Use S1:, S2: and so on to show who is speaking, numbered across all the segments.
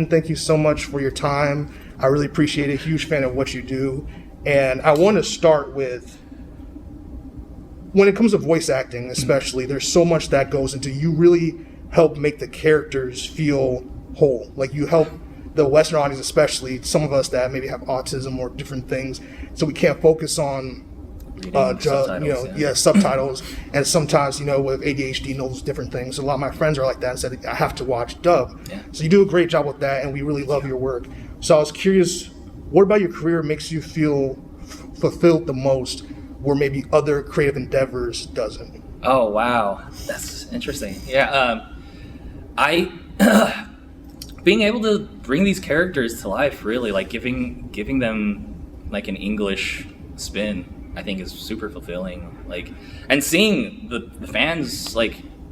S1: Colton, thank you so much for your time. I really appreciate it. Huge fan of what you do. And I want to start with, when it comes to voice acting especially, there's so much that goes into, you really help make the characters feel whole. Like you help the Western audience, especially some of us that maybe have autism or different things, so we can't focus on subtitles. And sometimes, with ADHD, knows different things. A lot of my friends are like that and said, I have to watch dub. Yeah. So you do a great job with that, and we really love your work. So I was curious, what about your career makes you feel fulfilled the most, where maybe other creative endeavors doesn't?
S2: Oh, wow. That's interesting. Yeah. I being able to bring these characters to life, really, like giving them like an English spin, I think is super fulfilling. Like, and seeing the fans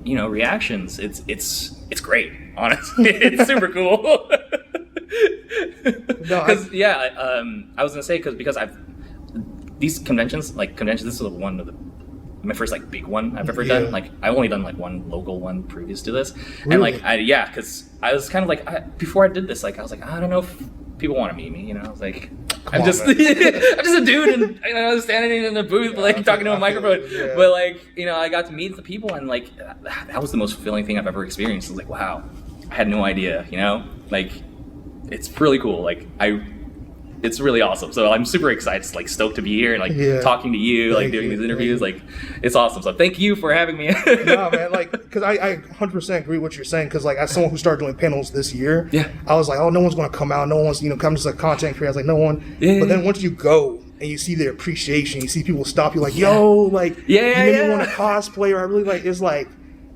S2: reactions, it's great. Honestly, it's super cool. I was gonna say because I've these conventions. This is one of my first big one I've ever done. I've only done one local one previous to this, really? And because I was kind of before I did this, I was I don't know if people want to meet me. I was I'm just a dude, and I was standing in a booth talking to a microphone. Yeah. But I got to meet the people, and that was the most fulfilling thing I've ever experienced. I was wow, I had no idea. It's really cool. It's really awesome. So I'm super excited, stoked to be here and talking to you, doing these interviews. It's awesome. So thank you for having me.
S1: No, man, because I 100% agree with what you're saying. Because as someone who started doing panels this year, I was oh, no one's going to come out. No one's come just content creator. I was no one. Yeah. But then once you go and you see the appreciation, you see people stop you yo, you made me want to cosplay, or I really it's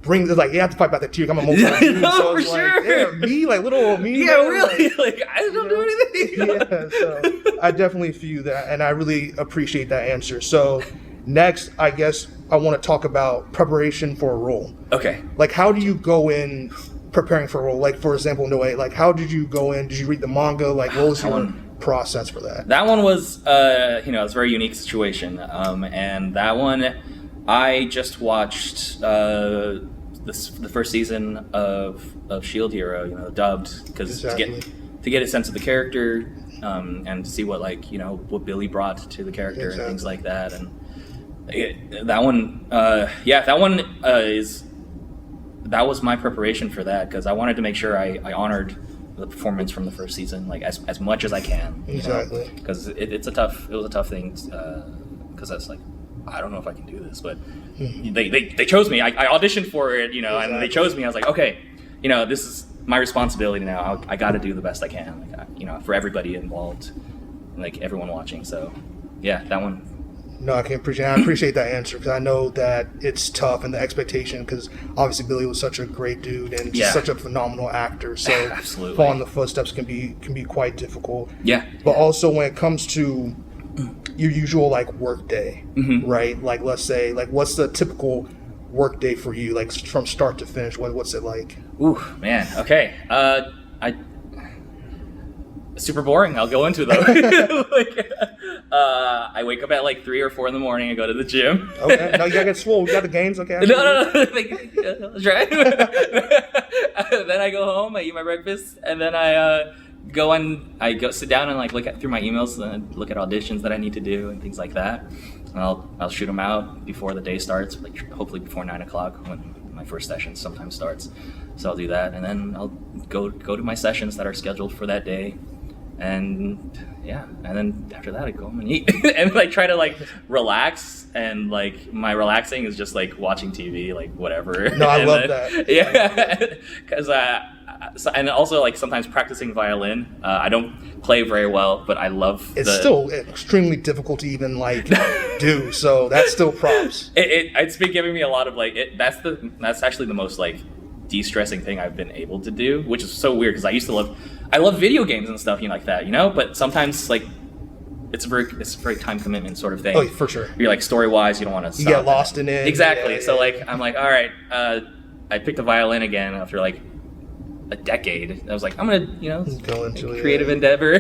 S1: bring you have to fight about that too. I'm a multi so it's
S2: sure.
S1: Me, little old me.
S2: Yeah, really. I don't do anything.
S1: Yeah, so I definitely feel that, and I really appreciate that answer. So next, I guess I want to talk about preparation for a role.
S2: Okay.
S1: How do you go in preparing for a role? For example, Noe, how did you go in? Did you read the manga? What was your process for that?
S2: That one was, it's a very unique situation, and that one, I just watched the first season of Shield Hero, dubbed, because to get a sense of the character, and to see what what Billy brought to the character and things like that, and that was my preparation for that, because I wanted to make sure I honored the performance from the first season as much as I can.
S1: Exactly.
S2: Because it was a tough thing, because that's I don't know if I can do this, but they chose me. I auditioned for it, and they chose me. I was okay, this is my responsibility now. I got to do the best I can, for everybody involved, everyone watching. So, yeah, that one.
S1: No, I appreciate that answer, because I know that it's tough, and the expectation, because obviously Billy was such a great dude and just such a phenomenal actor. So
S2: absolutely,
S1: following the footsteps can be quite difficult.
S2: Yeah.
S1: But also when it comes to your usual work day, right? Let's say, what's the typical work day for you, from start to finish? What's it like?
S2: Ooh, man. Okay. Super boring. I'll go into though. I wake up at 3 or 4 in the morning. I go to the gym.
S1: Okay. No, you gotta get swole. We got the games. Okay.
S2: No. That's right. Then I go home. I eat my breakfast, and then I go sit down and look through my emails and look at auditions that I need to do and things like that. And I'll shoot them out before the day starts, hopefully before 9 o'clock when my first session sometimes starts. So I'll do that, and then I'll go to my sessions that are scheduled for that day. And then after that I go home and eat and try to relax, and my relaxing is just watching TV, whatever.
S1: No, I love that.
S2: Yeah, because and also sometimes practicing violin. I don't play very well, but I love.
S1: It's still extremely difficult to even do. So that's still props.
S2: It's been giving me a lot of that's actually the most de-stressing thing I've been able to do, which is so weird, because I love video games and stuff, like that, but sometimes it's a very time commitment sort of thing.
S1: Oh, for sure.
S2: You're story wise, you don't want to
S1: stop. You get lost in it.
S2: Exactly. So I'm all right, I picked the violin again after a decade. I was I'm gonna
S1: go into
S2: a creative endeavor,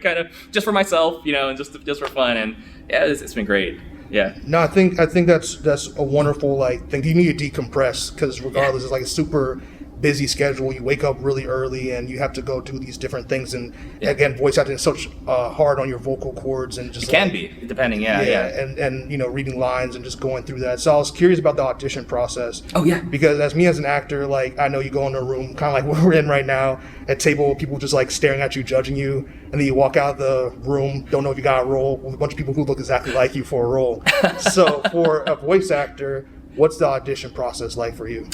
S2: kind of just for myself, and just for fun, and it's been great. Yeah.
S1: No, I think that's a wonderful thing. You need to decompress, because regardless, it's a super busy schedule. You wake up really early and you have to go do these different things. And again, voice acting is such hard on your vocal cords and just
S2: It can be, depending,
S1: and you know, reading lines and just going through that. So I was curious about the audition process.
S2: Oh, yeah.
S1: Because as me as an actor, like, I know you go in a room kind of like what we're in right now, at table, people just like staring at you, judging you, and then you walk out of the room, don't know if you got a role, with a bunch of people who look exactly like you for a role. So for a voice actor, what's the audition process like for you?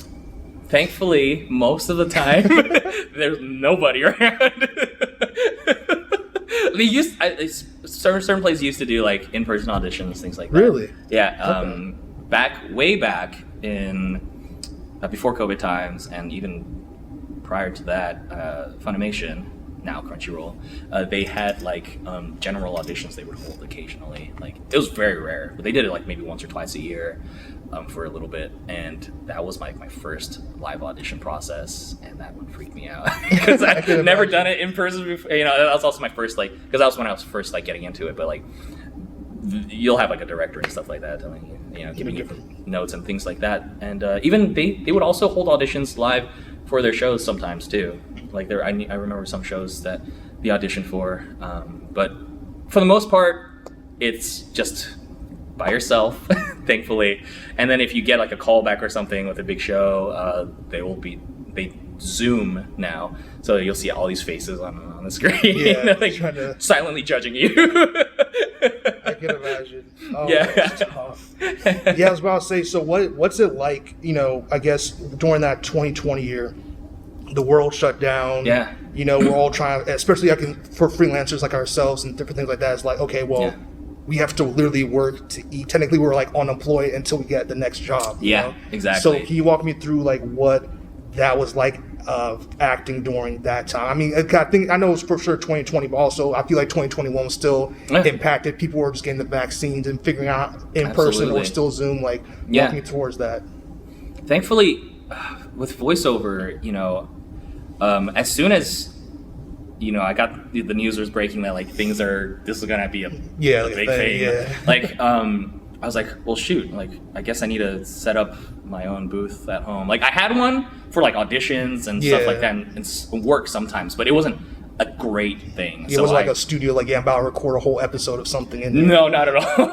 S2: Thankfully, most of the time, there's nobody around. Certain places used to do like in-person auditions, things like that.
S1: Really?
S2: Yeah. Way back in before COVID times, and even prior to that, Funimation, now Crunchyroll, they had like general auditions they would hold occasionally. Like, it was very rare, but they did it like maybe once or twice a year. For a little bit, and that was my first live audition process, and that one freaked me out because I've never done it in person before. You know, that was also my first, like, because that was when I was first like getting into it. But like, you'll have like a director and stuff like that telling you know, giving you notes and things like that. And even they would also hold auditions live for their shows sometimes too. Like, I remember some shows that the audition for, but for the most part, it's just by yourself, thankfully. And then if you get like a callback or something with a big show, they Zoom now, so you'll see all these faces on the screen, like silently judging you.
S1: I can imagine. Oh,
S2: yeah,
S1: that's tough. Yeah, I was about to say. So what's it like? You know, I guess during that 2020 year, the world shut down.
S2: Yeah.
S1: You know, we're all trying, especially for freelancers like ourselves and different things like that. It's like, okay, well. Yeah. We have to literally work to eat. Technically, we're like unemployed until we get the next job.
S2: Yeah,
S1: know?
S2: Exactly.
S1: So can you walk me through like what that was like acting during that time? I mean, I know it was for sure 2020, but also I feel like 2021 was still impacted. People were just getting the vaccines and figuring out in person or still Zoom. Like, walk me towards that.
S2: Thankfully, with voiceover, you know, as soon as I got the news was breaking that like this is gonna be a big thing. Yeah. Like, I was like, well, shoot, like I guess I need to set up my own booth at home. Like, I had one for like auditions and stuff like that, and work sometimes, but it wasn't a great thing.
S1: It was like a studio, like, I'm about to record a whole episode of something in there.
S2: No, not at all.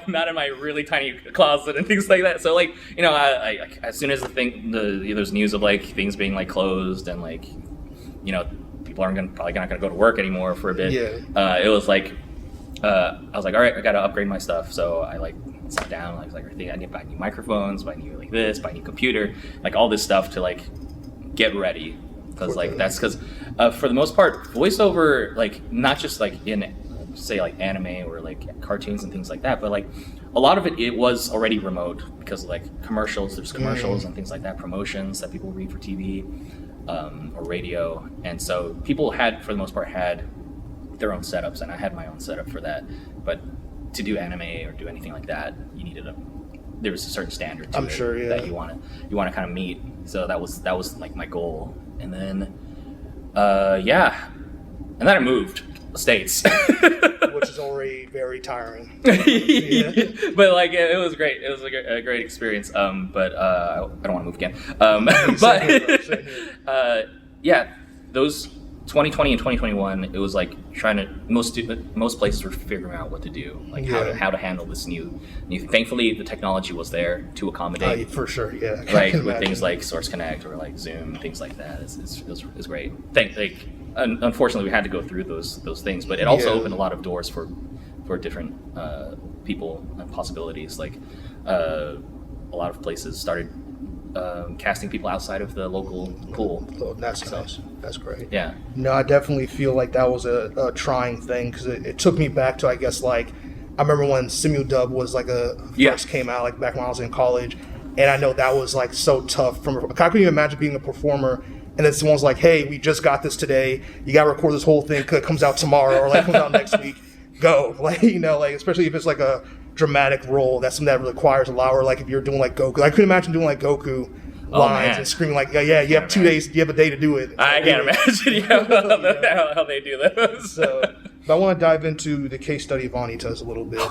S2: Not in my really tiny closet and things like that. So like, I as soon as there's news of like things being like closed and like, people aren't probably not gonna go to work anymore for a bit. It was like, I was like, all right, I gotta upgrade my stuff. So I like sat down. I was like, I need to buy new microphones, buy new like this, buy new computer, like all this stuff to like get ready. Because like that's because for the most part, voiceover, like not just like in say like anime or like cartoons and things like that, but like a lot of it was already remote because of, like commercials. There's commercials and things like that, promotions that people read for TV. Or radio, and so people for the most part had their own setups, and I had my own setup for that. But to do anime or do anything like that, there was a certain standard to that you want to kind of meet. So that was like my goal, and then and then I moved States.
S1: Which is already very tiring.
S2: But like it was great. It was a great experience. But I don't want to move again. But those 2020 and 2021, it was like most places were figuring out what to do, like how to handle this new thing. Thankfully, the technology was there to accommodate.
S1: For sure, yeah.
S2: Right, with things like Source Connect or like Zoom, things like that. It was great. Unfortunately, we had to go through those things, but it also opened a lot of doors for different people and possibilities. Like a lot of places started casting people outside of the local pool.
S1: Oh, that's nice. That's great.
S2: Yeah.
S1: No, I definitely feel like that was a trying thing because it took me back to, I guess, like I remember when Simudub was like first came out, like back when I was in college, and I know that was like so tough. I couldn't even imagine being a performer. And then someone's like, hey, we just got this today. You got to record this whole thing because it comes out tomorrow or like comes out next week. Go. Like, like especially if it's like a dramatic role, that's something that requires a lot. Or like if you're doing like Goku. I couldn't imagine doing like Goku lines and screaming like, you have 2 days, you have a day to do it.
S2: I can't imagine how they do those.
S1: So, But I want to dive into the case study of Vanitas a little bit,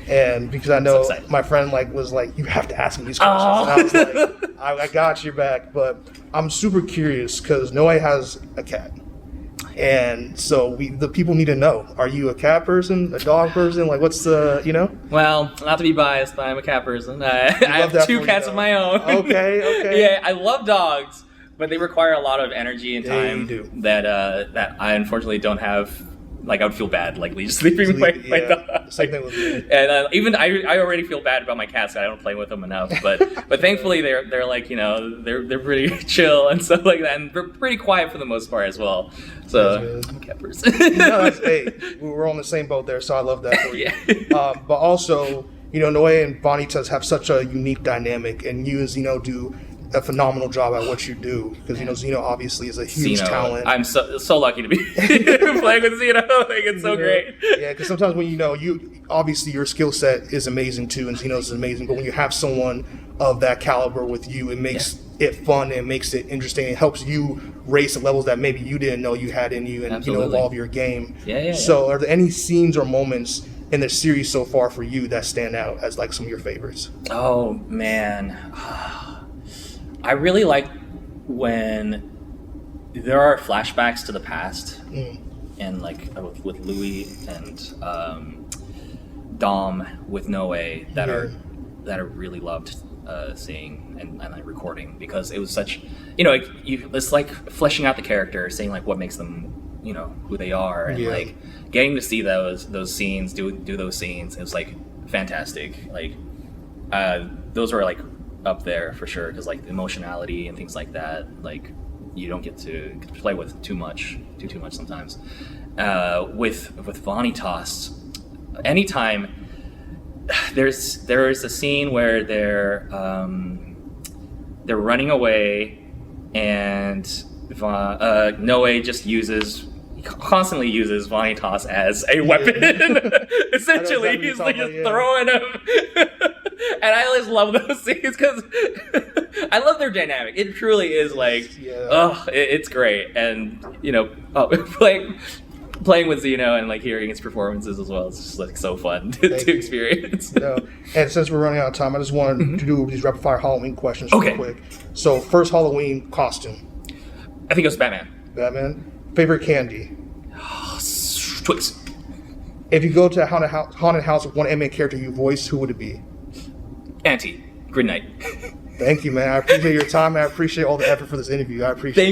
S1: and because I know
S2: excited.
S1: my friend was like, you have to ask me these questions, and I was like, I got your back. But I'm super curious because Noe has a cat, and so the people need to know: are you a cat person, a dog person? Like, what's the
S2: Well, not to be biased, but I'm a cat person. I have
S1: that
S2: 2
S1: for you,
S2: cats
S1: though.
S2: of my own.
S1: Okay.
S2: Yeah, I love dogs, but they require a lot of energy and
S1: Yeah,
S2: time
S1: you do.
S2: that I unfortunately don't have. Like, I would feel bad, like, just leaving my dog.
S1: Same thing with me.
S2: And even I already feel bad about my cats. I don't play with them enough, but thankfully they're like they're pretty chill and stuff like that, and they're pretty quiet for the most part as well. So
S1: That's
S2: I'm a cat person.
S1: No, hey, we're on the same boat there, so I love that for you.
S2: Yeah.
S1: But also, Noe and Vanitas have such a unique dynamic, and you and Zeno do a phenomenal job at what you do because Zeno obviously is a huge
S2: Zeno,
S1: talent.
S2: I'm so lucky to be playing with Zeno. Like, it's so great.
S1: Yeah, because sometimes when you obviously your skill set is amazing too, and Zeno's is amazing. But when you have someone of that caliber with you, it makes it fun and makes it interesting. It helps you raise the levels that maybe you didn't know you had in you, and
S2: Absolutely.
S1: evolve your game.
S2: Yeah.
S1: So, are there any scenes or moments in the series so far for you that stand out as like some of your favorites?
S2: Oh man, I really like when there are flashbacks to the past, and like with Louis and Dom with Noe that are really loved seeing and like recording, because it was such it's like fleshing out the character, saying like what makes them who they are, and like getting to see those scenes, do those scenes. It was like fantastic. Like those were like up there for sure, because like the emotionality and things like that, like you don't get to play with too much sometimes. With Vanitas, anytime there's a scene where they're running away, and Noe just constantly uses Vanitas as a weapon. Essentially, he's like just throwing him. And I always love those scenes because I love their dynamic. It truly is like, it's great. And playing with Zeno and like hearing his performances as well, it's just like so fun to experience.
S1: And since we're running out of time, I just wanted to do these rapid fire Halloween questions real quick. So, first Halloween costume.
S2: I think it was Batman.
S1: Batman. Favorite candy.
S2: Twix.
S1: If you go to a haunted house with one anime character you voice, who would it be?
S2: Auntie. Good night.
S1: Thank you, man. I appreciate your time, and I appreciate all the effort for this interview. I appreciate it.